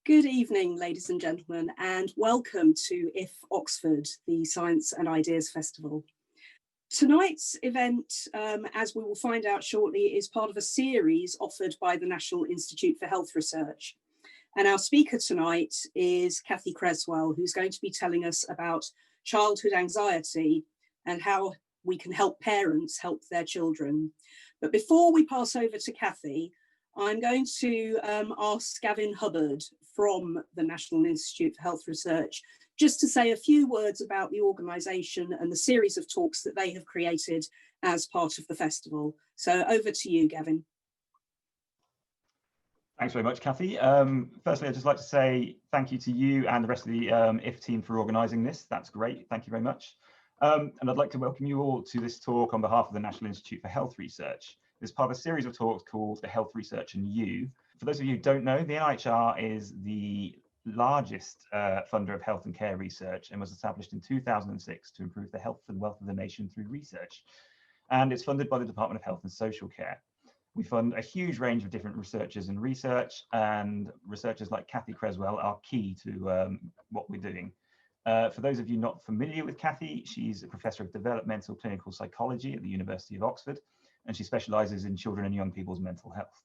Good evening, ladies and gentlemen, and welcome to IF Oxford, the Science and Ideas Festival. Tonight's event, as we will find out shortly, is part of a series offered by the National Institute for Health Research. And our speaker tonight is Cathy Creswell, who's going to be telling us about childhood anxiety and how we can help parents help their children. But before we pass over to Cathy, I'm going to ask Gavin Hubbard from the National Institute for Health Research just to say a few words about the organisation and the series of talks that they have created as part of the festival. So over to you, Gavin. Thanks very much, Cathy. Firstly, I'd just like to say thank you to you and the rest of the IF team for organising this. That's great. Thank you very much. And I'd like to welcome you all to this talk on behalf of the National Institute for Health Research. It's part of a series of talks called The Health Research and You. For those of you who don't know, the NIHR is the largest funder of health and care research and was established in 2006 to improve the health and wealth of the nation through research. And it's funded by the Department of Health and Social Care. We fund a huge range of different researchers in research, and researchers like Cathy Creswell are key to what we're doing. For those of you not familiar with Cathy, she's a professor of developmental clinical psychology at the University of Oxford, and she specialises in children and young people's mental health.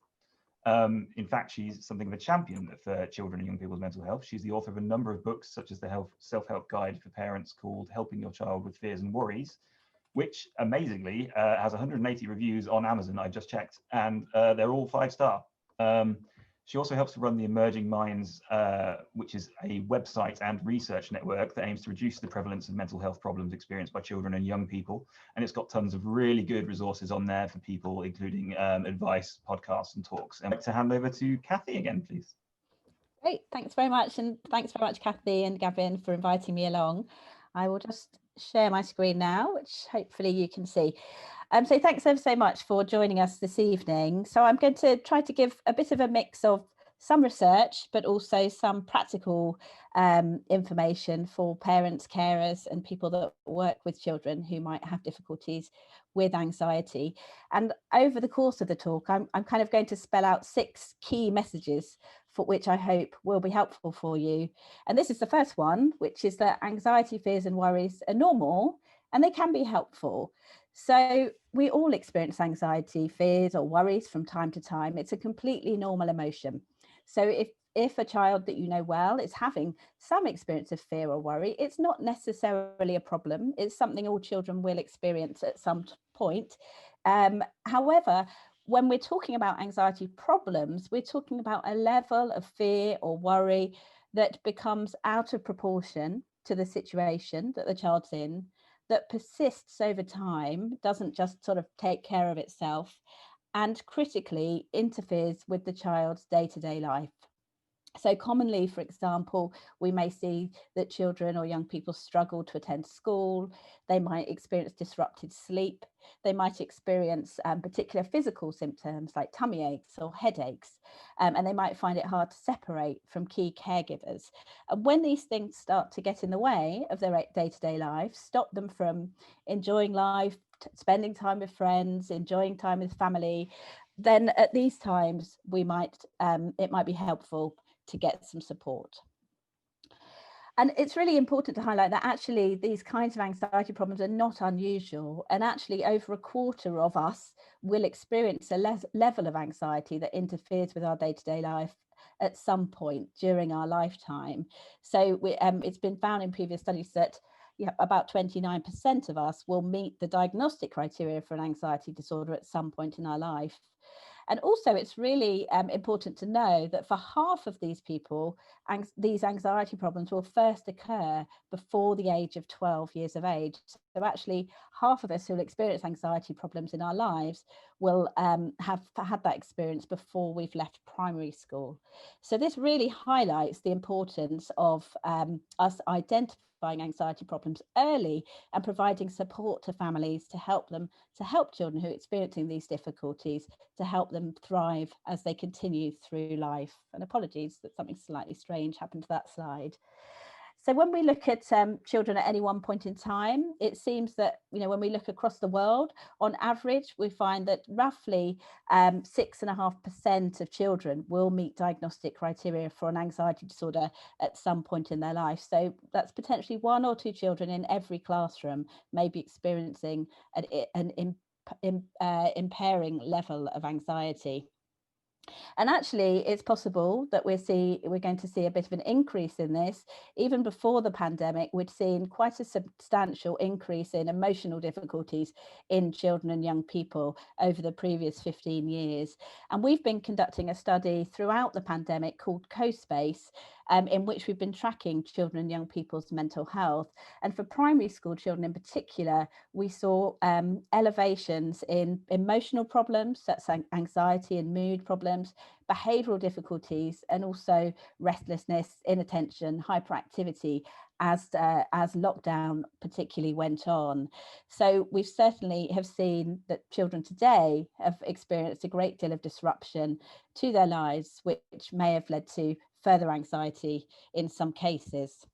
In fact, she's something of a champion for children and young people's mental health. She's the author of a number of books, such as the self-help guide for parents called Helping Your Child with Fears and Worries, which amazingly has 180 reviews on Amazon, I just checked, and they're all 5-star. She also helps to run the Emerging Minds, which is a website and research network that aims to reduce the prevalence of mental health problems experienced by children and young people. And it's got tons of really good resources on there for people, including advice, podcasts and talks. And I'd like to hand over to Cathy again, please. Great, thanks very much. And thanks very much, Cathy and Gavin, for inviting me along. I will just share my screen now, which hopefully you can see. So thanks ever so much for joining us this evening. So I'm going to try to give a bit of a mix of some research, but also some practical information for parents, carers, and people that work with children who might have difficulties with anxiety. And over the course of the talk, I'm kind of going to spell out 6 key messages for which I hope will be helpful for you. And this is the first one, which is that anxiety, fears, and worries are normal and they can be helpful. So we all experience anxiety, fears, or worries from time to time. It's a completely normal emotion. So if a child that you know well is having some experience of fear or worry, it's not necessarily a problem. It's something all children will experience at some point. However, when we're talking about anxiety problems, we're talking about a level of fear or worry that becomes out of proportion to the situation that the child's in, that persists over time, doesn't just sort of take care of itself, and critically interferes with the child's day-to-day life. So commonly, for example, we may see that children or young people struggle to attend school. They might experience disrupted sleep. They might experience particular physical symptoms like tummy aches or headaches, and they might find it hard to separate from key caregivers. And when these things start to get in the way of their day-to-day life, stop them from enjoying life, spending time with friends, enjoying time with family, then at these times it might be helpful to get some support. And it's really important to highlight that actually these kinds of anxiety problems are not unusual, and actually over a quarter of us will experience a level of anxiety that interferes with our day-to-day life at some point during our lifetime. So it's been found in previous studies that about 29% of us will meet the diagnostic criteria for an anxiety disorder at some point in our life. And also, it's really important to know that for half of these people, these anxiety problems will first occur before the age of 12 years of age. So actually, half of us who will experience anxiety problems in our lives will have had that experience before we've left primary school. So this really highlights the importance of us identifying anxiety problems early and providing support to families to help children who are experiencing these difficulties, to help them thrive as they continue through life. And apologies that something slightly strange happened to that slide. So when we look at children at any one point in time, it seems that, when we look across the world, on average, we find that roughly 6.5% of children will meet diagnostic criteria for an anxiety disorder at some point in their life. So that's potentially 1 or 2 children in every classroom may be experiencing an impairing level of anxiety. And actually, it's possible that we're going to see a bit of an increase in this. Even before the pandemic, we'd seen quite a substantial increase in emotional difficulties in children and young people over the previous 15 years. And we've been conducting a study throughout the pandemic called CoSpace, in which we've been tracking children and young people's mental health. And for primary school children in particular, we saw elevations in emotional problems, that's anxiety and mood problems, behavioural difficulties, and also restlessness, inattention, hyperactivity as lockdown particularly went on. So we certainly have seen that children today have experienced a great deal of disruption to their lives, which may have led to further anxiety in some cases.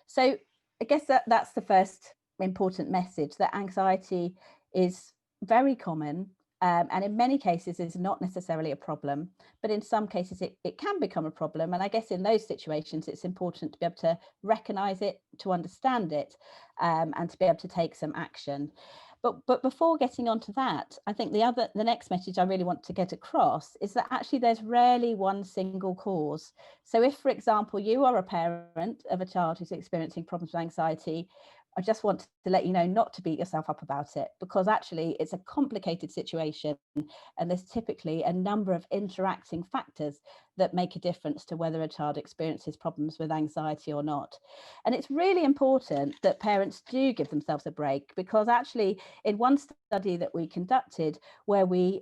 So I guess that's the first important message, that anxiety is very common, and in many cases is not necessarily a problem, but in some cases it can become a problem. And I guess in those situations, it's important to be able to recognize it, to understand it, and to be able to take some action. But before getting onto that, I think the next message I really want to get across is that actually there's rarely one single cause. So if, for example, you are a parent of a child who's experiencing problems with anxiety, I just want to let you know not to beat yourself up about it, because actually it's a complicated situation and there's typically a number of interacting factors that make a difference to whether a child experiences problems with anxiety or not. And it's really important that parents do give themselves a break, because actually in one study that we conducted where we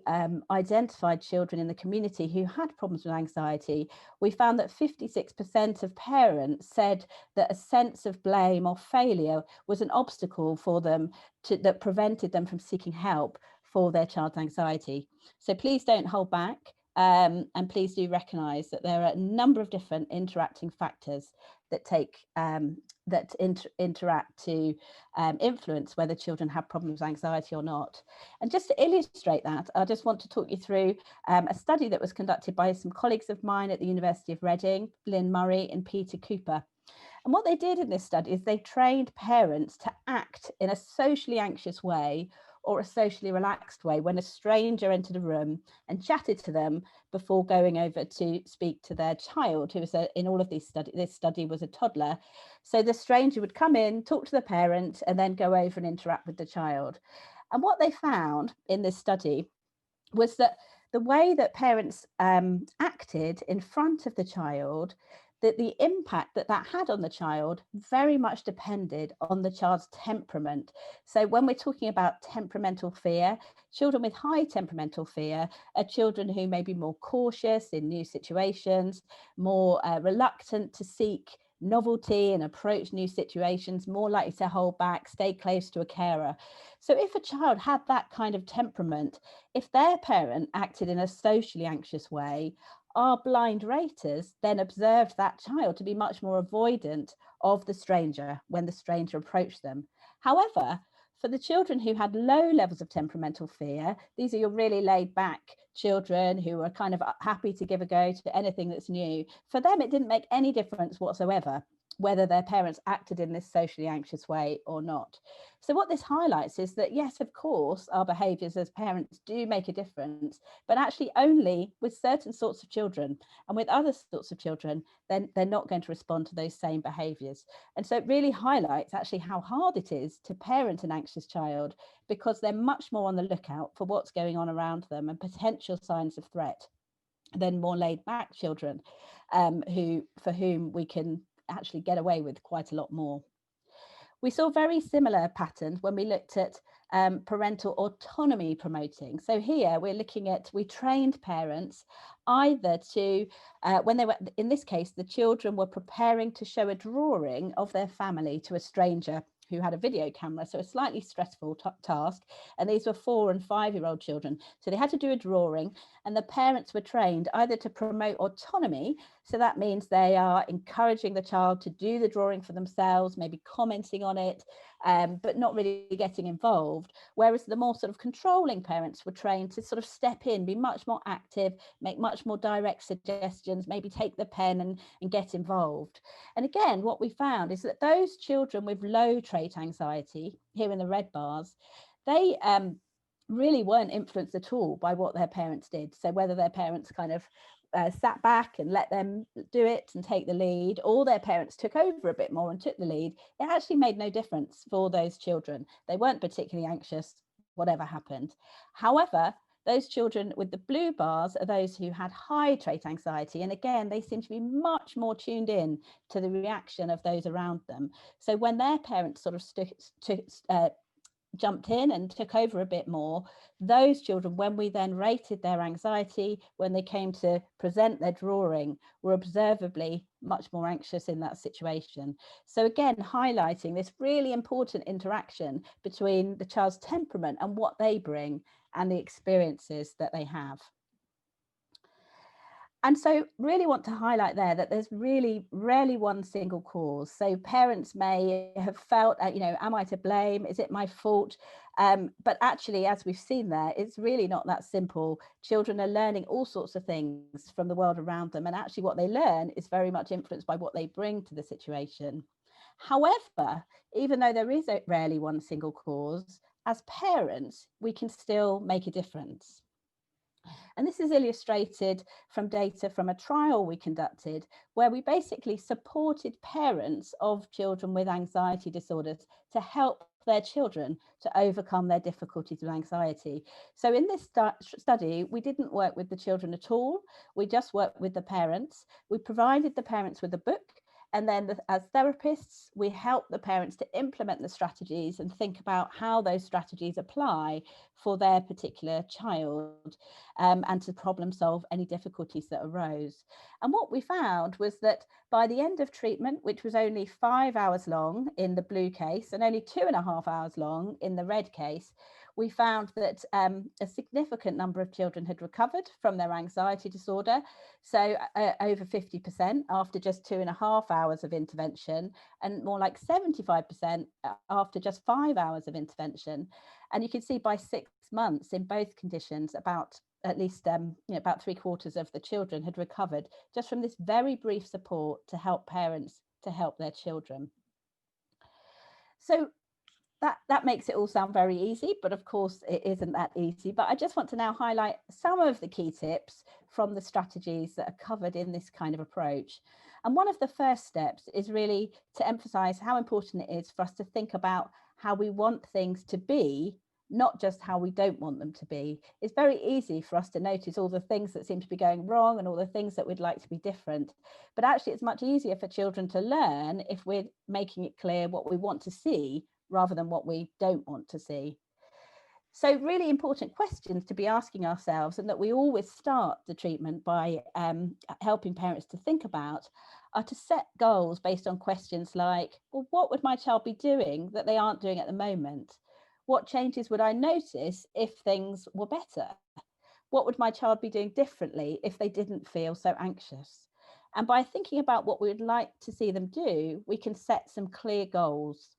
identified children in the community who had problems with anxiety, we found that 56% of parents said that a sense of blame or failure was an obstacle for them that prevented them from seeking help for their child's anxiety. So please don't hold back. And please do recognise that there are a number of different interacting factors that interact to influence whether children have problems with anxiety or not. And just to illustrate that, I just want to talk you through a study that was conducted by some colleagues of mine at the University of Reading, Lynn Murray and Peter Cooper. And what they did in this study is they trained parents to act in a socially anxious way or a socially relaxed way when a stranger entered a room and chatted to them before going over to speak to their child, who was in all of these studies, this study was a toddler. So the stranger would come in, talk to the parent, and then go over and interact with the child. And what they found in this study was that the way that parents acted in front of the child, that the impact that had on the child very much depended on the child's temperament. So when we're talking about temperamental fear, children with high temperamental fear are children who may be more cautious in new situations, more reluctant to seek novelty and approach new situations, more likely to hold back, stay close to a carer. So if a child had that kind of temperament, if their parent acted in a socially anxious way, our blind raters then observed that child to be much more avoidant of the stranger when the stranger approached them. However, for the children who had low levels of temperamental fear, these are your really laid back children who are kind of happy to give a go to anything that's new. For them, it didn't make any difference whatsoever whether their parents acted in this socially anxious way or not. So what this highlights is that, yes, of course, our behaviours as parents do make a difference, but actually only with certain sorts of children, and with other sorts of children, then they're not going to respond to those same behaviours. And so it really highlights actually how hard it is to parent an anxious child, because they're much more on the lookout for what's going on around them and potential signs of threat than more laid back children for whom we can actually get away with quite a lot more. We saw very similar patterns when we looked at parental autonomy promoting. So here we trained parents either to, when they were, in this case, the children were preparing to show a drawing of their family to a stranger who had a video camera, so a slightly stressful task. And these were 4 and 5-year-old children. So they had to do a drawing, and the parents were trained either to promote autonomy, so that means they are encouraging the child to do the drawing for themselves, maybe commenting on it, but not really getting involved. Whereas the more sort of controlling parents were trained to sort of step in, be much more active, make much more direct suggestions, maybe take the pen and get involved. And again, what we found is that those children with low trait anxiety, here in the red bars, they really weren't influenced at all by what their parents did. So whether their parents kind of sat back and let them do it and take the lead, or their parents took over a bit more and took the lead, it actually made no difference for those children. They weren't particularly anxious, whatever happened. However, those children with the blue bars are those who had high trait anxiety. And again, they seem to be much more tuned in to the reaction of those around them. So when their parents sort of jumped in and took over a bit more, those children, when we then rated their anxiety, when they came to present their drawing, were observably much more anxious in that situation. So again, highlighting this really important interaction between the child's temperament and what they bring and the experiences that they have. And so really want to highlight there that there's really rarely one single cause. So parents may have felt, am I to blame? Is it my fault? But actually, as we've seen there, it's really not that simple. Children are learning all sorts of things from the world around them. And actually what they learn is very much influenced by what they bring to the situation. However, even though there is rarely one single cause, as parents, we can still make a difference. And this is illustrated from data from a trial we conducted, where we basically supported parents of children with anxiety disorders to help their children to overcome their difficulties with anxiety. So in this study, we didn't work with the children at all. We just worked with the parents. We provided the parents with a book. And then as therapists, we help the parents to implement the strategies and think about how those strategies apply for their particular child, and to problem solve any difficulties that arose. And what we found was that by the end of treatment, which was only 5 hours long in the blue case and only 2.5 hours long in the red case, we found that a significant number of children had recovered from their anxiety disorder. So over 50% after just 2.5 hours of intervention, and more like 75% after just 5 hours of intervention. And you can see by 6 months in both conditions, about at least about 3/4 of the children had recovered just from this very brief support to help parents to help their children. So that makes it all sound very easy, but of course it isn't that easy. But I just want to now highlight some of the key tips from the strategies that are covered in this kind of approach. And one of the first steps is really to emphasize how important it is for us to think about how we want things to be, not just how we don't want them to be. It's very easy for us to notice all the things that seem to be going wrong and all the things that we'd like to be different. But actually, it's much easier for children to learn if we're making it clear what we want to see rather than what we don't want to see. So really important questions to be asking ourselves, and that we always start the treatment by helping parents to think about, are to set goals based on questions like, well, what would my child be doing that they aren't doing at the moment? What changes would I notice if things were better? What would my child be doing differently if they didn't feel so anxious? And by thinking about what we would like to see them do, we can set some clear goals.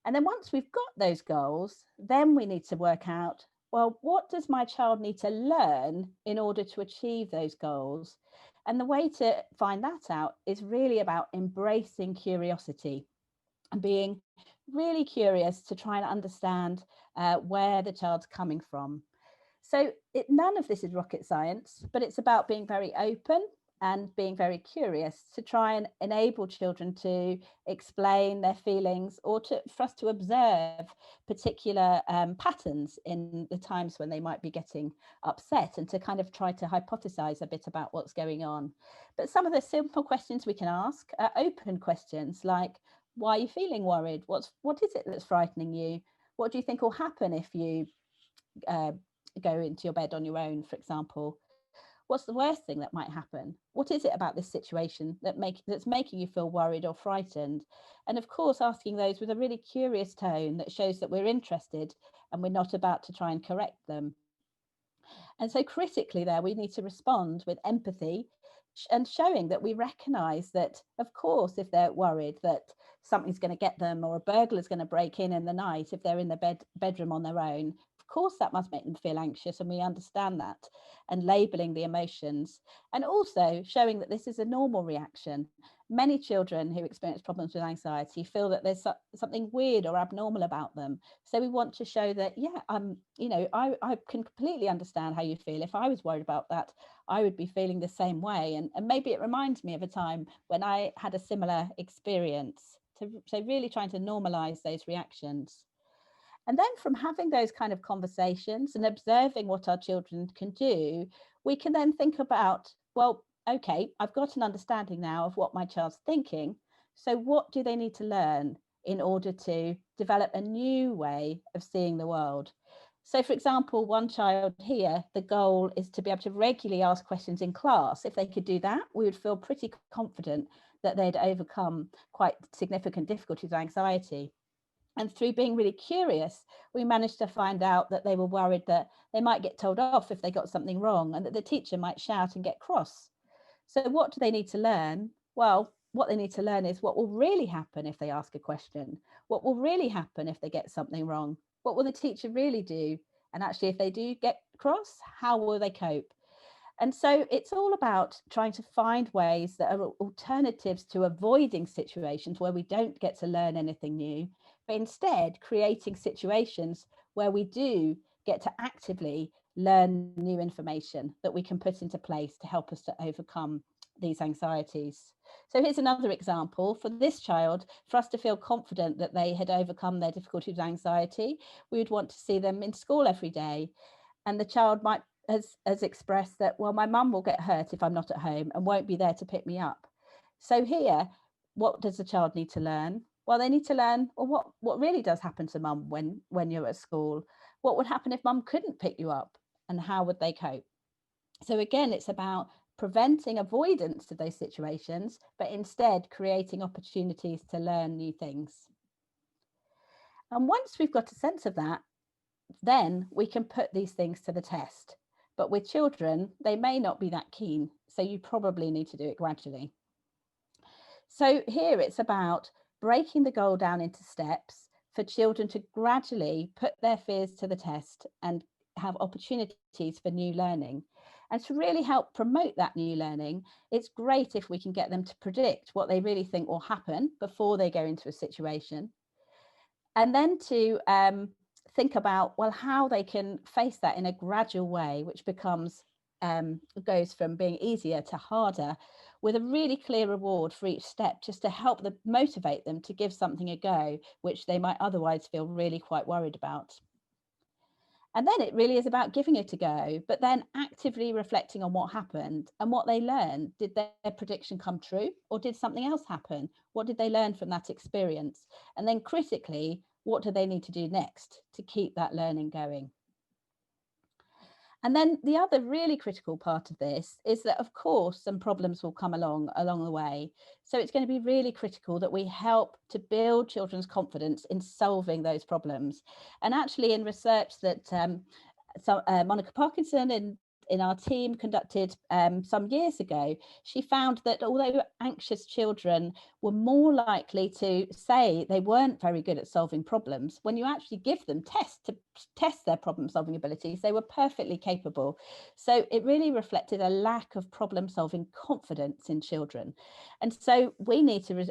And then once we've got those goals, then we need to work out, well, what does my child need to learn in order to achieve those goals? And the way to find that out is really about embracing curiosity and being really curious to try and understand where the child's coming from. So none of this is rocket science, but it's about being very open and being very curious to try and enable children to explain their feelings, or for us to observe particular patterns in the times when they might be getting upset, and to kind of try to hypothesize a bit about what's going on. But some of the simple questions we can ask are open questions like, why are you feeling worried? What is it that's frightening you? What do you think will happen if you go into your bed on your own, for example? What's the worst thing that might happen? What is it about this situation that's making you feel worried or frightened? And of course, asking those with a really curious tone that shows that we're interested and we're not about to try and correct them. And so critically there, we need to respond with empathy and showing that we recognise that, of course, if they're worried that something's going to get them or a burglar's going to break in the night if they're in the bedroom on their own, of course that must make them feel anxious, and we understand that, and labelling the emotions, and also showing that this is a normal reaction. Many children who experience problems with anxiety feel that there's something weird or abnormal about them. So we want to show that, yeah, I can completely understand how you feel. If I was worried about that, I would be feeling the same way. And maybe it reminds me of a time when I had a similar experience. So really trying to normalize those reactions. And then from having those kind of conversations and observing what our children can do, we can then think about, well, okay, I've got an understanding now of what my child's thinking. So what do they need to learn in order to develop a new way of seeing the world? So, for example, one child here, the goal is to be able to regularly ask questions in class. If they could do that, we would feel pretty confident that they'd overcome quite significant difficulties with anxiety. And through being really curious, we managed to find out that they were worried that they might get told off if they got something wrong and that the teacher might shout and get cross. So what do they need to learn? Well, what they need to learn is what will really happen if they ask a question. What will really happen if they get something wrong? What will the teacher really do? And actually, if they do get cross, how will they cope? And so it's all about trying to find ways that are alternatives to avoiding situations where we don't get to learn anything new, but instead creating situations where we do get to actively learn new information that we can put into place to help us to overcome these anxieties. So here's another example. For this child, for us to feel confident that they had overcome their difficulty with anxiety, we would want to see them in school every day. And the child might has expressed that, well, my mum will get hurt if I'm not at home and won't be there to pick me up. So here, what does the child need to learn? Well, they need to learn, well, what really does happen to mum when you're at school? What would happen if mum couldn't pick you up, and how would they cope? So again, it's about preventing avoidance of those situations, but instead creating opportunities to learn new things. And once we've got a sense of that, then we can put these things to the test. But with children, they may not be that keen, so you probably need to do it gradually. So here it's about breaking the goal down into steps for children to gradually put their fears to the test and have opportunities for new learning. And to really help promote that new learning, it's great if we can get them to predict what they really think will happen before they go into a situation. And then to think about, well, how they can face that in a gradual way, which becomes goes from being easier to harder, with a really clear reward for each step, just to help them, motivate them to give something a go, which they might otherwise feel really quite worried about. And then it really is about giving it a go, but then actively reflecting on what happened and what they learned. Did their prediction come true, or did something else happen? What did they learn from that experience? And then critically, what do they need to do next to keep that learning going? And then the other really critical part of this is that, of course, some problems will come along the way. So it's going to be really critical that we help to build children's confidence in solving those problems. And actually, in research that Monica Parkinson in our team conducted some years ago, she found that although anxious children were more likely to say they weren't very good at solving problems, when you actually give them tests to test their problem solving abilities, they were perfectly capable. So it really reflected a lack of problem solving confidence in children. And so we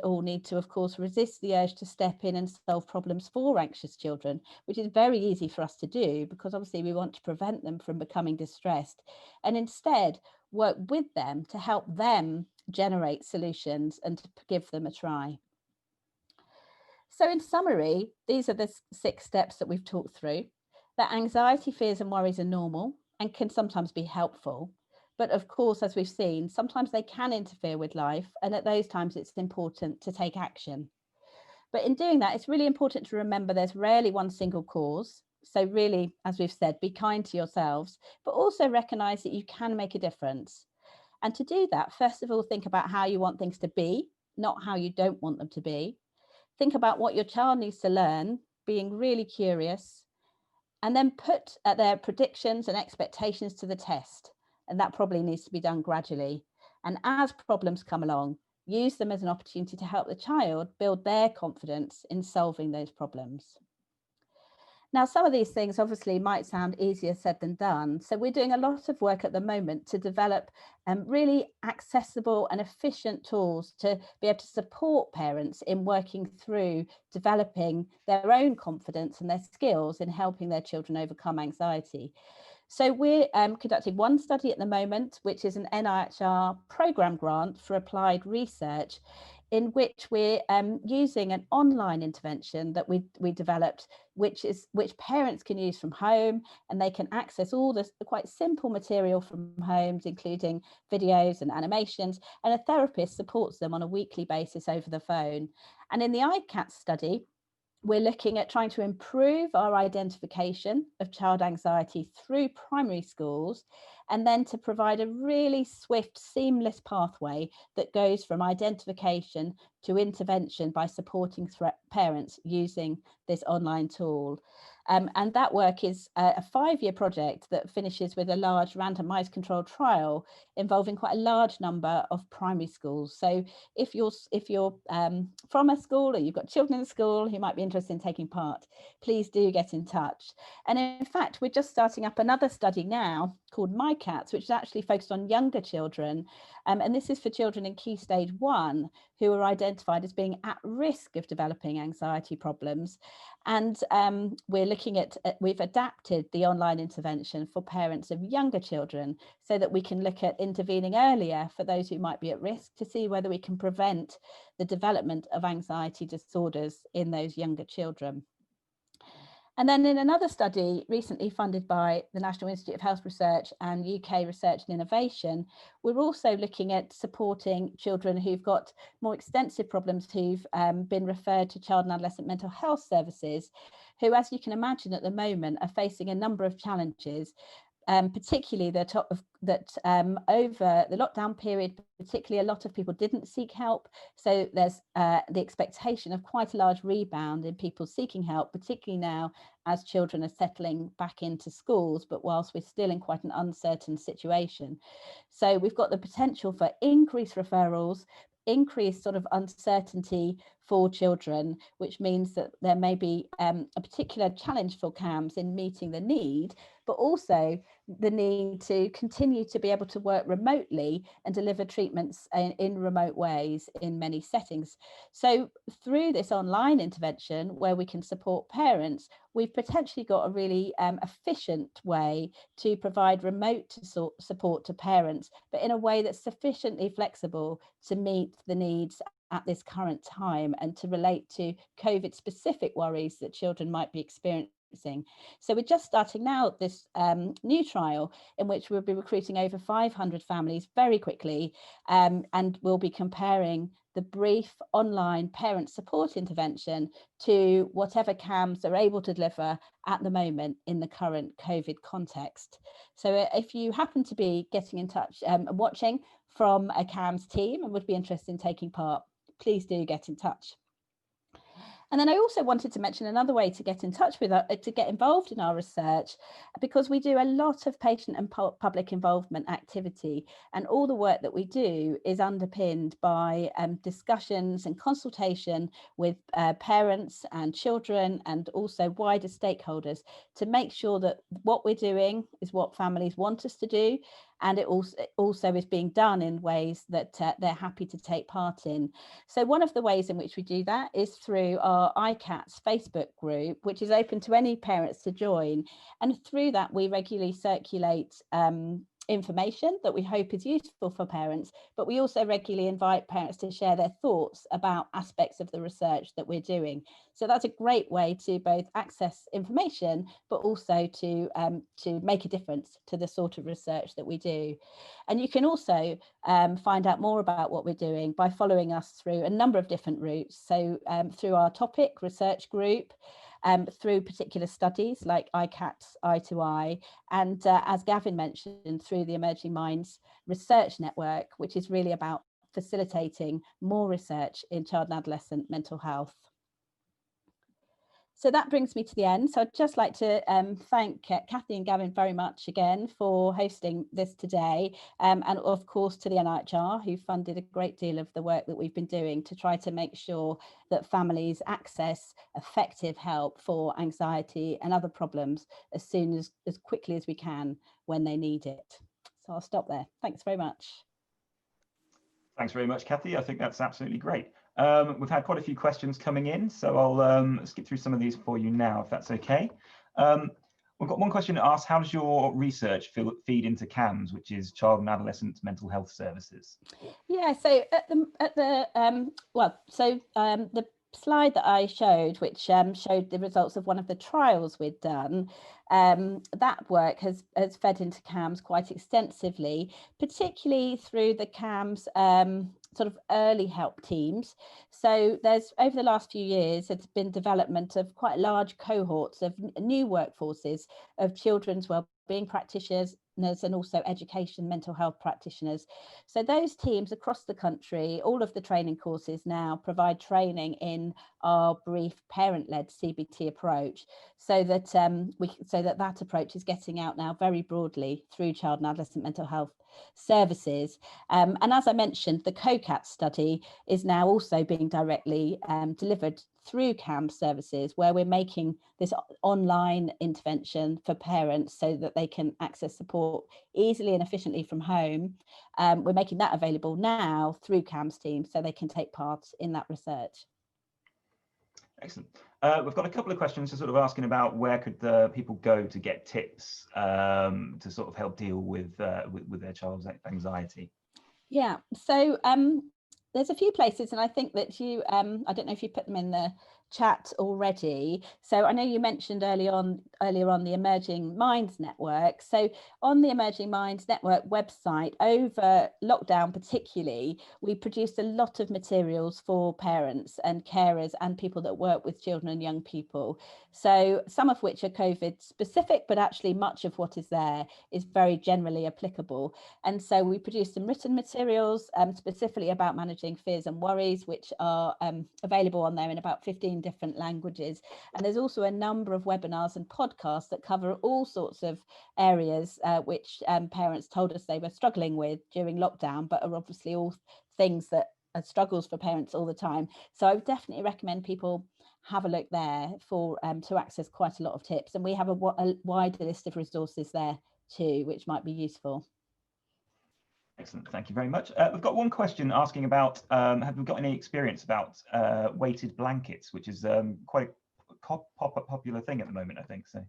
all need to, of course, resist the urge to step in and solve problems for anxious children, which is very easy for us to do because obviously we want to prevent them from becoming distressed, and instead work with them to help them generate solutions and to give them a try. So in summary, these are the 6 steps that we've talked through. That anxiety, fears and worries are normal and can sometimes be helpful. But of course, as we've seen, sometimes they can interfere with life. And at those times, it's important to take action. But in doing that, it's really important to remember there's rarely one single cause. So really, as we've said, be kind to yourselves, but also recognise that you can make a difference. And to do that, first of all, think about how you want things to be, not how you don't want them to be. Think about what your child needs to learn, being really curious, and then put their predictions and expectations to the test. And that probably needs to be done gradually. And as problems come along, use them as an opportunity to help the child build their confidence in solving those problems. Now, some of these things obviously might sound easier said than done. So we're doing a lot of work at the moment to develop really accessible and efficient tools to be able to support parents in working through developing their own confidence and their skills in helping their children overcome anxiety. So we're conducting one study at the moment, which is an NIHR programme grant for applied research, in which we're using an online intervention that we developed, which parents can use from home, and they can access all this quite simple material from homes, including videos and animations, and a therapist supports them on a weekly basis over the phone. And in the ICAT study, we're looking at trying to improve our identification of child anxiety through primary schools, and then to provide a really swift, seamless pathway that goes from identification to intervention by supporting parents using this online tool. And that work is a 5-year project that finishes with a large randomized controlled trial involving quite a large number of primary schools. So if you're from a school, or you've got children in school who might be interested in taking part, please do get in touch. And in fact, we're just starting up another study now called MyCats, which is actually focused on younger children. And this is for children in Key Stage 1 who are identified as being at risk of developing anxiety problems. And we're looking at, we've adapted the online intervention for parents of younger children so that we can look at intervening earlier for those who might be at risk, to see whether we can prevent the development of anxiety disorders in those younger children. And then in another study recently funded by the National Institute of Health Research and UK Research and Innovation, we're also looking at supporting children who've got more extensive problems, who've been referred to child and adolescent mental health services, who, as you can imagine at the moment, are facing a number of challenges. Particularly that over the lockdown period, particularly a lot of people didn't seek help. So there's the expectation of quite a large rebound in people seeking help, particularly now as children are settling back into schools, but whilst we're still in quite an uncertain situation. So we've got the potential for increased referrals, increased sort of uncertainty for children, which means that there may be a particular challenge for CAMHS in meeting the need, but also the need to continue to be able to work remotely and deliver treatments in remote ways in many settings. So through this online intervention, where we can support parents, we've potentially got a really efficient way to provide remote support to parents, but in a way that's sufficiently flexible to meet the needs at this current time and to relate to COVID specific worries that children might be experiencing. So we're just starting now this new trial in which we'll be recruiting over 500 families very quickly, and we'll be comparing the brief online parent support intervention to whatever CAMHS are able to deliver at the moment in the current COVID context. So if you happen to be getting in touch and watching from a CAMHS team and would be interested in taking part, please do get in touch. And then I also wanted to mention another way to get in touch with to get involved in our research, because we do a lot of patient and public involvement activity, and all the work that we do is underpinned by discussions and consultation with parents and children and also wider stakeholders to make sure that what we're doing is what families want us to do, and it also is being done in ways that they're happy to take part in. So one of the ways in which we do that is through our ICATS Facebook group, which is open to any parents to join. And through that, we regularly circulate information that we hope is useful for parents, but we also regularly invite parents to share their thoughts about aspects of the research that we're doing. So that's a great way to both access information, but also to make a difference to the sort of research that we do. And you can also find out more about what we're doing by following us through a number of different routes. So through our topic research group, through particular studies like ICAT's Eye to Eye, and as Gavin mentioned, through the Emerging Minds Research Network, which is really about facilitating more research in child and adolescent mental health. So that brings me to the end. So I'd just like to thank Cathy and Gavin very much again for hosting this today, and of course to the NIHR, who funded a great deal of the work that we've been doing to try to make sure that families access effective help for anxiety and other problems as quickly as we can when they need it. So I'll stop there. Thanks very much. Thanks very much, Cathy. I think that's absolutely great. We've had quite a few questions coming in, so I'll skip through some of these for you now, if that's okay. We've got one question that asks, how does your research feed into CAMS, which is Child and Adolescent Mental Health Services? Yeah, so the slide that I showed, which showed the results of one of the trials we'd done, that work has fed into CAMS quite extensively, particularly through the CAMS sort of early help teams. So there's, over the last few years, it's been development of quite large cohorts of new workforces of children's wellbeing practitioners and also education mental health practitioners. So those teams across the country, all of the training courses now provide training in our brief parent-led CBT approach, so that that approach is getting out now very broadly through child and adolescent mental health services. And as I mentioned, the COCAT study is now also being directly delivered through CAMS services, where we're making this online intervention for parents so that they can access support easily and efficiently from home. We're making that available now through CAMS teams so they can take part in that research. Excellent. We've got a couple of questions sort of asking about where could the people go to get tips to sort of help deal with their child's anxiety. Yeah, so there's a few places, and I think that you, I don't know if you put them in the chat already. So I know you mentioned earlier on the Emerging Minds Network. So on the Emerging Minds Network website, over lockdown particularly, we produced a lot of materials for parents and carers and people that work with children and young people. So some of which are COVID specific, but actually much of what is there is very generally applicable. And so we produced some written materials specifically about managing fears and worries, which are available on there in about 15 different languages. And there's also a number of webinars and podcasts that cover all sorts of areas which parents told us they were struggling with during lockdown, but are obviously all things that are struggles for parents all the time. So I would definitely recommend people have a look there for to access quite a lot of tips. And we have a wider list of resources there too, which might be useful. Excellent, thank you very much. We've got one question asking about, have we got any experience about weighted blankets, which is quite a popular thing at the moment, I think so.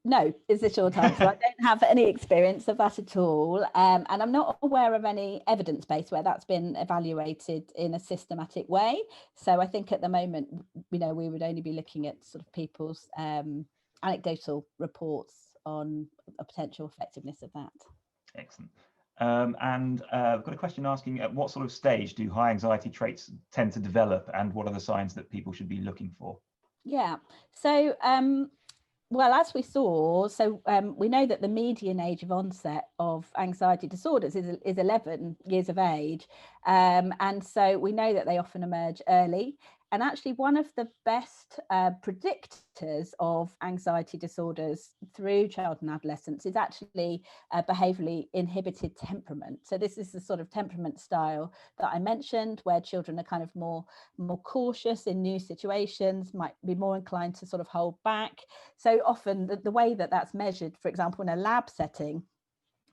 No, is the short answer. I don't have any experience of that at all. And I'm not aware of any evidence base where that's been evaluated in a systematic way. So I think at the moment, we would only be looking at sort of people's anecdotal reports on a potential effectiveness of that. Excellent. And I've got a question asking, at what sort of stage do high anxiety traits tend to develop, and what are the signs that people should be looking for? Yeah, so well, as we saw, we know that the median age of onset of anxiety disorders is 11 years of age. And so we know that they often emerge early. And actually, one of the best predictors of anxiety disorders through child and adolescence is actually behaviourally inhibited temperament. So this is the sort of temperament style that I mentioned, where children are kind of more cautious in new situations, might be more inclined to sort of hold back. So often the way that that's measured, for example, in a lab setting,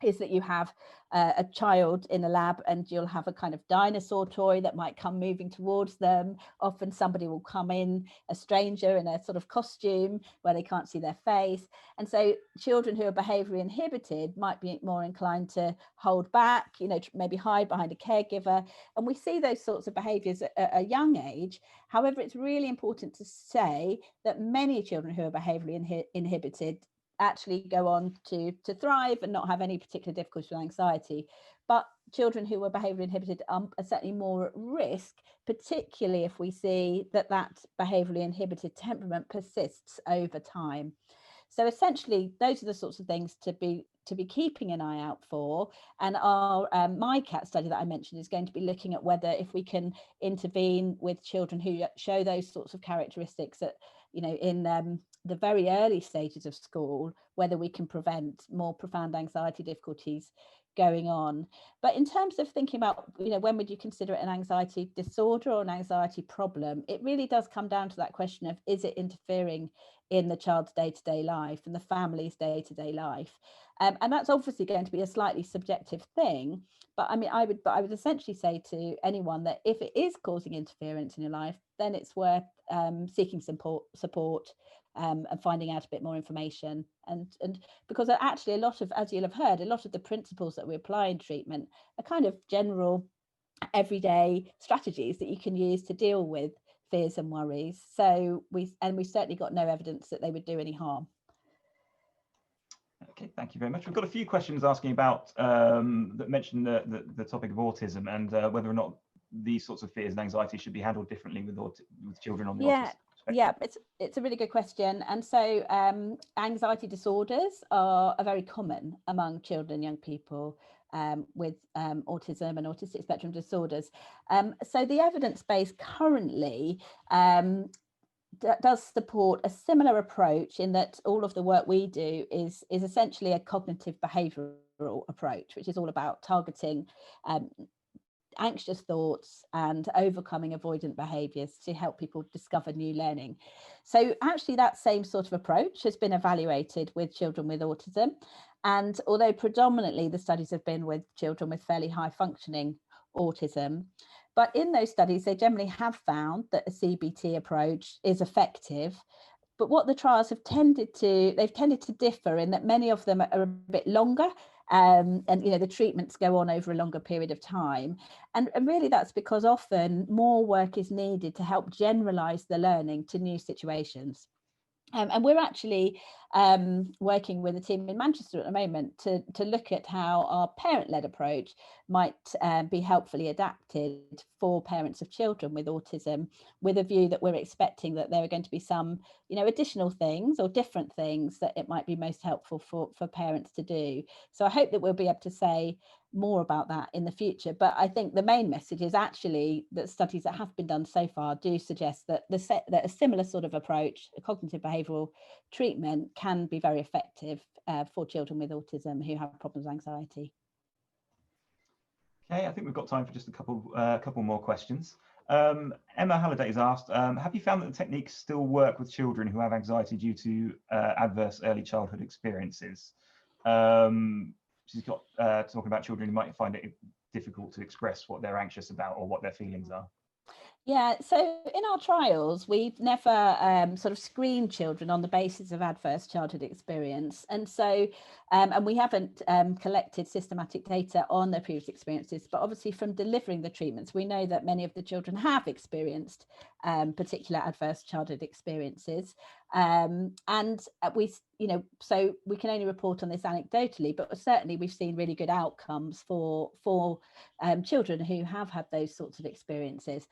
is that you have a child in a lab and you'll have a kind of dinosaur toy that might come moving towards them. Often somebody will come in, a stranger in a sort of costume where they can't see their face. And so children who are behaviourally inhibited might be more inclined to hold back, maybe hide behind a caregiver. And we see those sorts of behaviours at a young age. However, it's really important to say that many children who are behaviourally inhibited actually go on to thrive and not have any particular difficulty with anxiety. But children who were behaviour inhibited are certainly more at risk, particularly if we see that behaviourally inhibited temperament persists over time. So essentially, those are the sorts of things to be keeping an eye out for. And our MyCat study that I mentioned is going to be looking at whether, if we can intervene with children who show those sorts of characteristics at, in the very early stages of school, whether we can prevent more profound anxiety difficulties going on. But in terms of thinking about, when would you consider it an anxiety disorder or an anxiety problem, it really does come down to that question of, is it interfering in the child's day-to-day life and the family's day-to-day life? And that's obviously going to be a slightly subjective thing. But I mean, I would essentially say to anyone that if it is causing interference in your life, then it's worth seeking support and finding out a bit more information. And because actually a lot of, as you'll have heard, a lot of the principles that we apply in treatment are kind of general everyday strategies that you can use to deal with fears and worries. So we certainly got no evidence that they would do any harm. Okay, thank you very much. We've got a few questions asking about that mention the topic of autism and whether or not these sorts of fears and anxiety should be handled differently with children on the autism spectrum. Yeah, it's a really good question. And so anxiety disorders are very common among children and young people with autism and autistic spectrum disorders. So the evidence base currently does support a similar approach, in that all of the work we do is essentially a cognitive behavioural approach, which is all about targeting anxious thoughts and overcoming avoidant behaviours to help people discover new learning. So actually that same sort of approach has been evaluated with children with autism, and although predominantly the studies have been with children with fairly high functioning autism, but in those studies they generally have found that a CBT approach is effective. But what the trials have tended to differ in that many of them are a bit longer, and the treatments go on over a longer period of time, and really that's because often more work is needed to help generalize the learning to new situations. And we're actually working with a team in Manchester at the moment to look at how our parent-led approach might be helpfully adapted for parents of children with autism, with a view that we're expecting that there are going to be some, additional things or different things that it might be most helpful for parents to do. So I hope that we'll be able to say more about that in the future. But I think the main message is actually that studies that have been done so far do suggest that that a similar sort of approach, a cognitive behavioural treatment, can be very effective for children with autism who have problems with anxiety. Okay, I think we've got time for just a couple more questions. Emma Halliday has asked, have you found that the techniques still work with children who have anxiety due to adverse early childhood experiences? She's got talking about children who might find it difficult to express what they're anxious about or what their feelings are. Yeah, so in our trials, we've never sort of screened children on the basis of adverse childhood experience. And so, and we haven't collected systematic data on their previous experiences, but obviously from delivering the treatments, we know that many of the children have experienced particular adverse childhood experiences. And we, so we can only report on this anecdotally, but certainly we've seen really good outcomes for children who have had those sorts of experiences.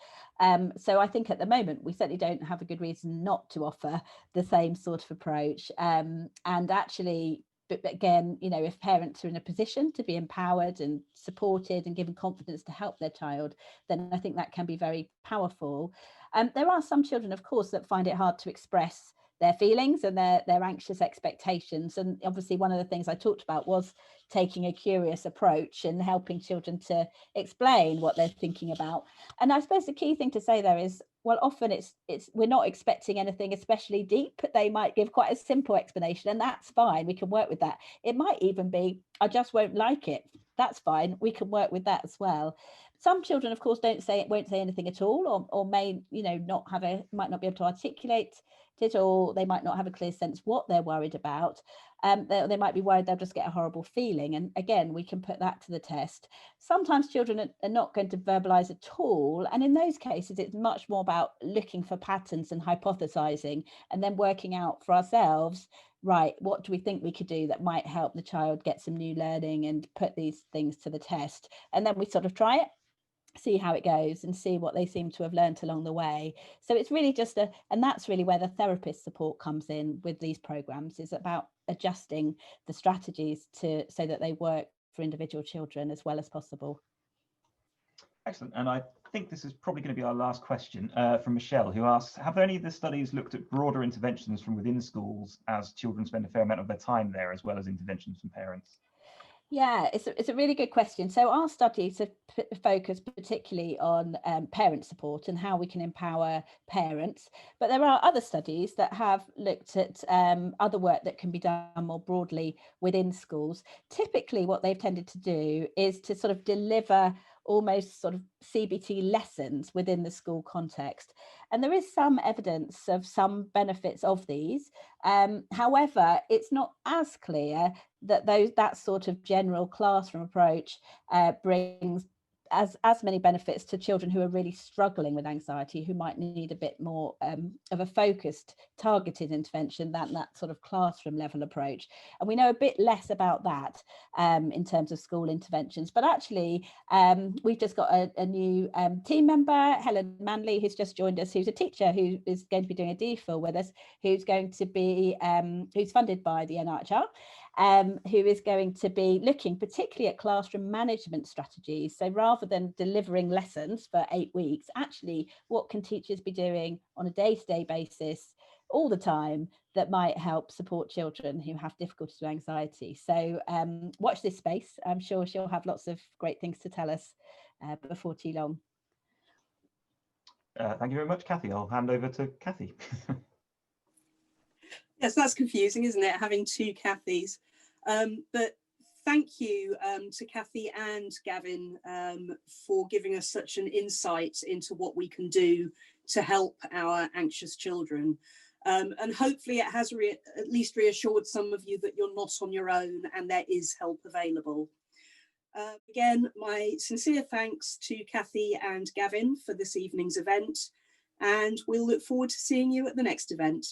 So I think at the moment we certainly don't have a good reason not to offer the same sort of approach. And actually, but again, if parents are in a position to be empowered and supported and given confidence to help their child, then I think that can be very powerful. There are some children, of course, that find it hard to express their feelings and their anxious expectations. And obviously one of the things I talked about was taking a curious approach and helping children to explain what they're thinking about. And I suppose the key thing to say there is, well, often it's we're not expecting anything especially deep. They might give quite a simple explanation, and that's fine. We can work with that. It might even be, I just won't like it. That's fine. We can work with that as well. Some children, of course, won't say anything at all, or may might not be able to articulate it, or they might not have a clear sense what they're worried about. They might be worried they'll just get a horrible feeling, and again we can put that to the test. Sometimes children are not going to verbalize at all, and in those cases it's much more about looking for patterns and hypothesizing, and then working out for ourselves right, what do we think we could do that might help the child get some new learning and put these things to the test? And then we sort of try it, see how it goes, and see what they seem to have learnt along the way. So it's really just and that's really where the therapist support comes in with these programs, is about adjusting the strategies so that they work for individual children as well as possible. Excellent. And I think this is probably going to be our last question from Michelle, who asks, have any of the studies looked at broader interventions from within schools, as children spend a fair amount of their time there, as well as interventions from parents? Yeah, it's a really good question. So our studies have focused particularly on parent support and how we can empower parents. But there are other studies that have looked at other work that can be done more broadly within schools. Typically, what they've tended to do is to sort of deliver almost sort of CBT lessons within the school context. And there is some evidence of some benefits of these. However, it's not as clear that that sort of general classroom approach brings as many benefits to children who are really struggling with anxiety, who might need a bit more of a focused, targeted intervention than that sort of classroom level approach. And we know a bit less about that in terms of school interventions. But actually, we've just got a new team member, Helen Manley, who's just joined us, who's a teacher who is going to be doing a DPhil with us, who's going to be, who's funded by the NIHR. Who is going to be looking particularly at classroom management strategies. So rather than delivering lessons for 8 weeks, actually, what can teachers be doing on a day-to-day basis all the time that might help support children who have difficulties with anxiety? So watch this space. I'm sure she'll have lots of great things to tell us before too long. Thank you very much, Cathy. I'll hand over to Cathy. Yes, that's confusing, isn't it, having two Cathys? But thank you to Cathy and Gavin for giving us such an insight into what we can do to help our anxious children. And hopefully it has at least reassured some of you that you're not on your own and there is help available. Again, my sincere thanks to Cathy and Gavin for this evening's event, and we'll look forward to seeing you at the next event.